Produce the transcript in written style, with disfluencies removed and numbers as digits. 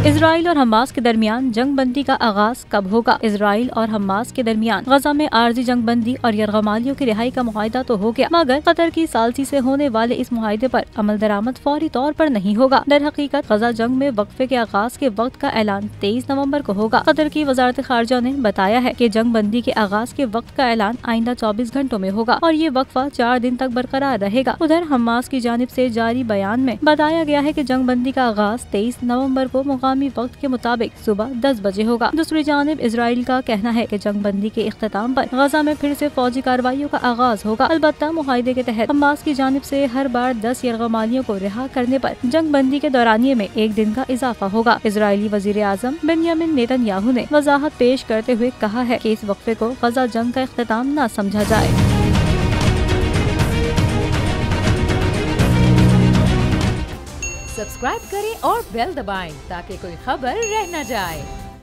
Israel और Hamas के दरमियान जंग बंदी का आगाज कब होगा? इजराइल और हमास के दरमियान गजा में आर्जी जंग बंदी और यरगमालियों की रिहाई का मुआहिदा तो हो गया, मगर कतर की सालसी से होने वाले इस मुआहिदे पर अमल दरामद फौरी तौर पर नहीं होगा। दर हकीकत गजा जंग में वक्फे के आगाज के वक्त का ऐलान 23 नवम्बर को होगा। कतर की वजारत खारजा ने बताया है कि जंग बंदी के आगाज के वक्त का ऐलान आइंदा 24 घंटों में होगा और ये वक्फा 4 दिन तक बरकरार रहेगा। उधर हमास की जानिब से जारी बयान में बताया गया है कि जंग बंदी का आगाज 23 नवम्बर को मुकामी वक्त के मुताबिक सुबह 10 बजे होगा। दूसरी जानिब इजराइल का कहना है कि जंग बंदी के इख्तिताम पर गजा में फिर से फौजी कार्रवाइयों का आगाज होगा। अलबत्ता मुआहिदे के तहत हमास की जानिब से हर बार 10 यरगमालियों को रिहा करने पर जंग बंदी के दौरानिये में 1 दिन का इजाफा होगा। इजरायली वजीर आजम बेंयामिन नेतन्याहू ने वजाहत पेश करते हुए कहा है कि इस वक्फे को गजा जंग का इख्तिताम न समझा जाए। सब्सक्राइब करें और बेल दबाएं ताकि कोई खबर रह न जाए।